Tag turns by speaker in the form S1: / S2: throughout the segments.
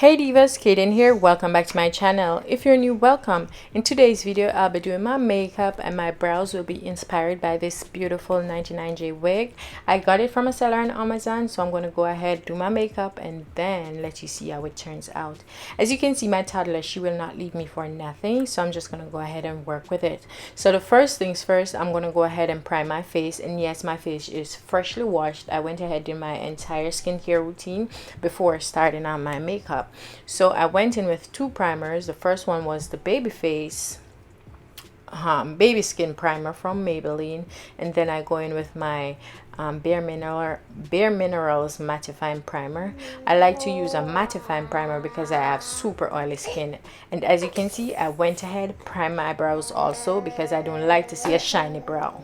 S1: Hey Divas, Kaden here. Welcome back to my channel. If you're new, welcome. In today's video, I'll be doing my makeup and my brows will be inspired by this beautiful 99J wig. I got it from a seller on Amazon, so I'm going to go ahead, do my makeup, and then let you see how it turns out. As you can see, my toddler, she will not leave me for nothing, so I'm just going to go ahead and work with it. So the first things first, I'm going to go ahead and prime my face, and yes, my face is freshly washed. I went ahead and did my entire skincare routine before starting on my makeup. So I went in with two primers. The first one was the baby skin primer from Maybelline, and then I go in with my Bare Minerals mattifying primer. I like to use a mattifying primer because I have super oily skin, and as you can see, I went ahead prime my brows also because I don't like to see a shiny brow.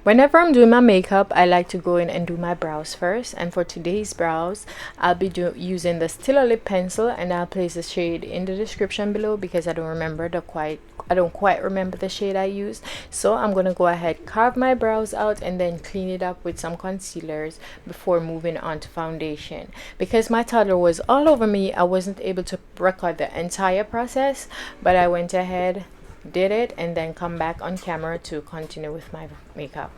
S1: Whenever I'm doing my makeup, I like to go in and do my brows first. And for today's brows, I'll be using the Still Lip pencil, and I'll place the shade in the description below because I don't quite remember the shade I used. So I'm gonna go ahead, carve my brows out, and then clean it up with some concealers before moving on to foundation. Because my toddler was all over me, I wasn't able to record the entire process, but I went ahead, did it, and then come back on camera to continue with my makeup.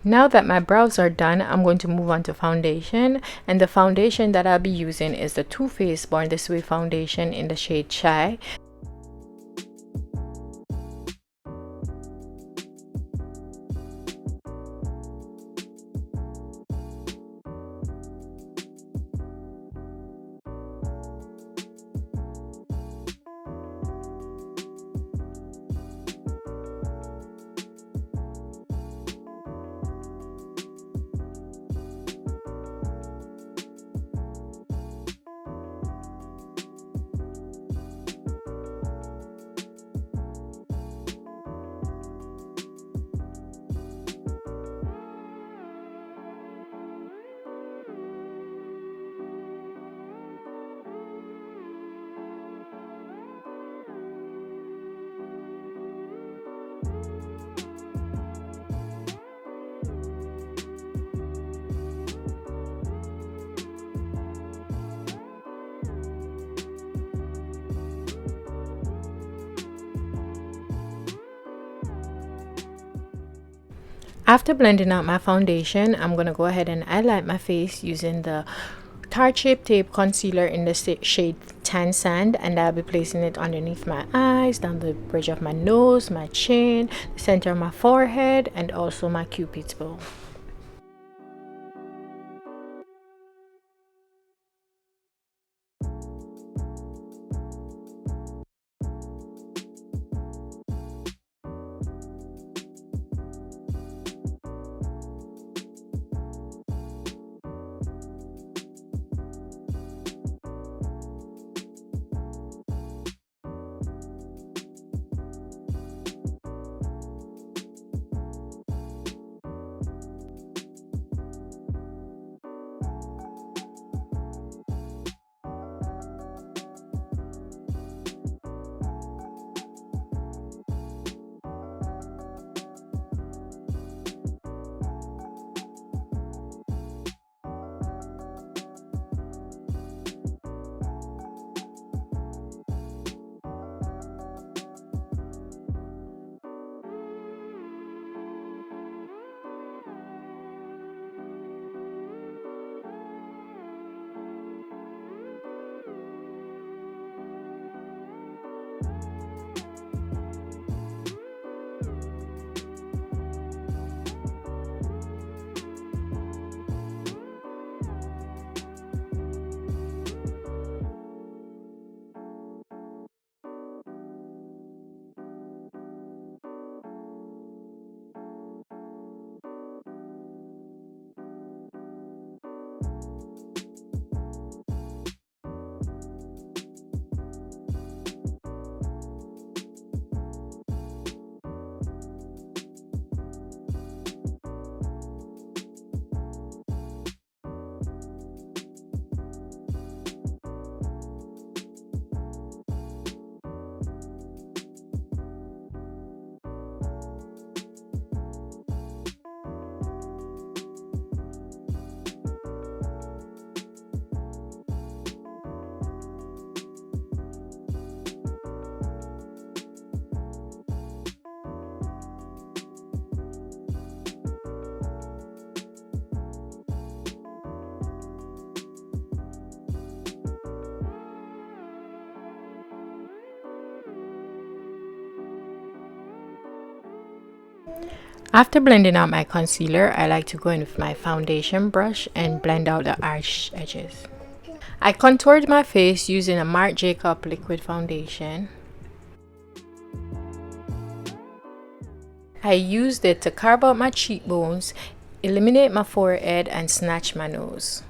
S1: Now that my brows are done, I'm going to move on to foundation, and the foundation that I'll be using is the Too Faced Born This Way foundation in the shade Chai. After blending out my foundation, I'm going to go ahead and highlight my face using the Tarte Shape Tape Concealer in the shade Tan Sand, and I'll be placing it underneath my eyes, down the bridge of my nose, my chin, the center of my forehead, and also my Cupid's bow. After blending out my concealer, I like to go in with my foundation brush and blend out the harsh edges. I contoured my face using a Marc Jacob liquid foundation. I used it to carve out my cheekbones, eliminate my forehead, and snatch my nose.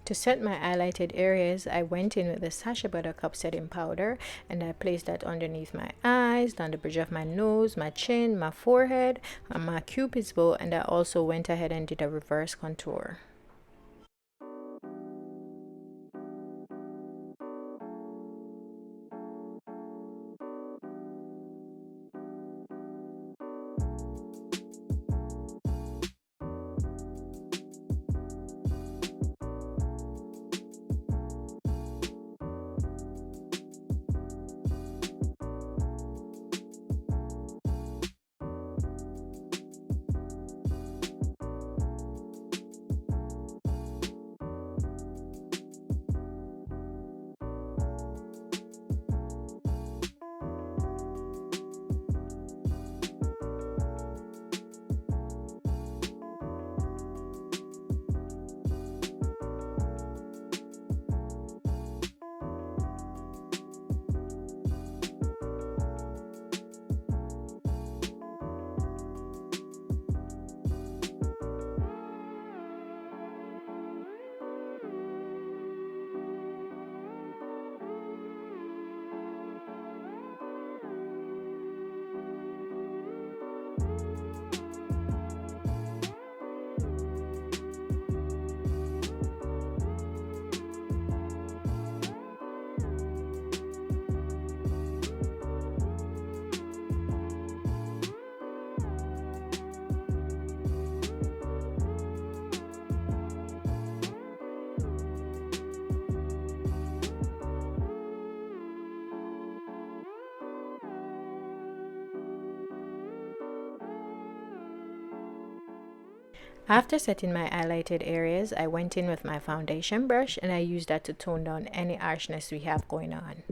S1: To set my highlighted areas, I went in with the Sacha Buttercup setting powder and I placed that underneath my eyes, down the bridge of my nose, my chin, my forehead, and my cupid's bow, and I also went ahead and did a reverse contour. After setting my highlighted areas, I went in with my foundation brush and I used that to tone down any harshness we have going on.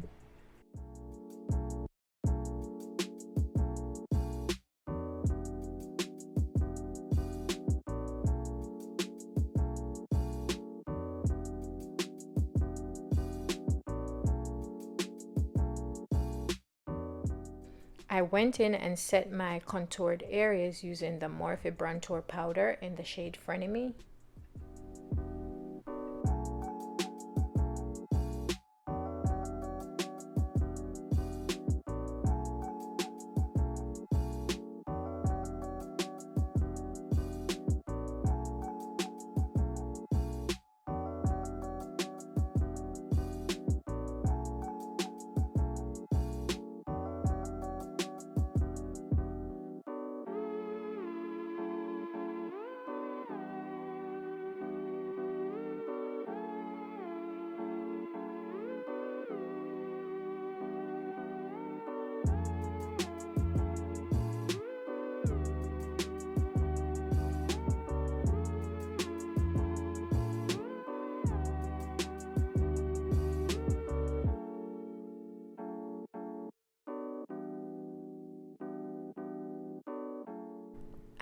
S1: I went in and set my contoured areas using the Morphe Bronzer powder in the shade Frenemy.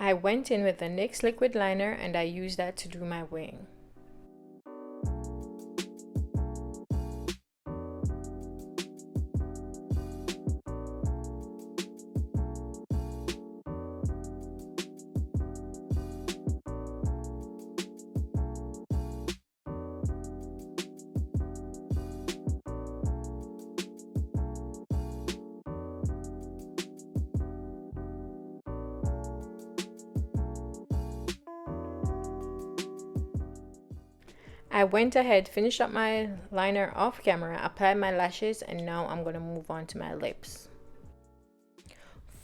S1: I went in with the NYX liquid liner and I used that to do my wing. I went ahead, finished up my liner off camera, applied my lashes, and now I'm going to move on to my lips.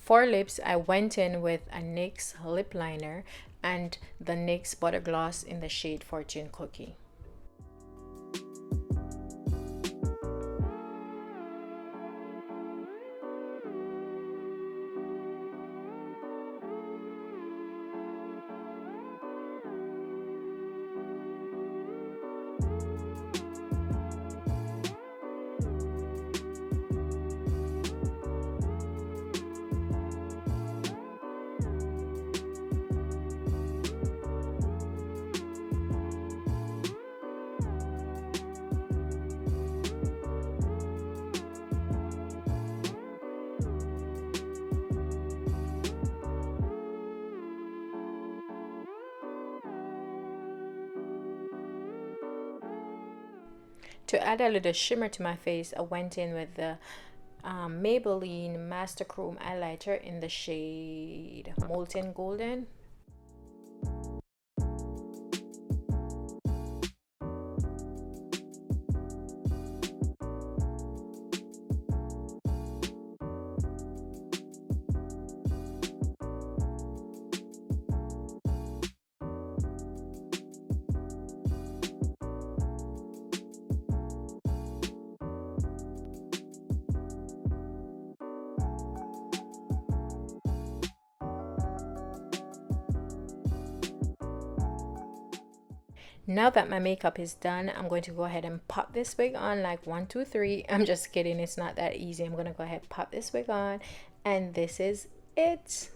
S1: For lips, I went in with a NYX lip liner and the NYX Butter Gloss in the shade Fortune Cookie. To add a little shimmer to my face, I went in with the Maybelline Master Chrome Highlighter in the shade Molten Golden. Now that my makeup is done, I'm going to go ahead and pop this wig on like 1, 2, 3. I'm just kidding, it's not that easy. I'm gonna go ahead and pop this wig on, and this is it.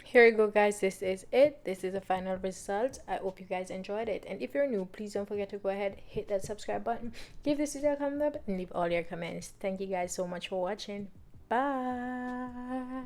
S1: Here you go, guys. This is it. This is the final result. I hope you guys enjoyed it, and if you're new, please don't forget to go ahead, hit that subscribe button, give this video a thumbs up, and leave all your comments. Thank you guys so much for watching. Bye.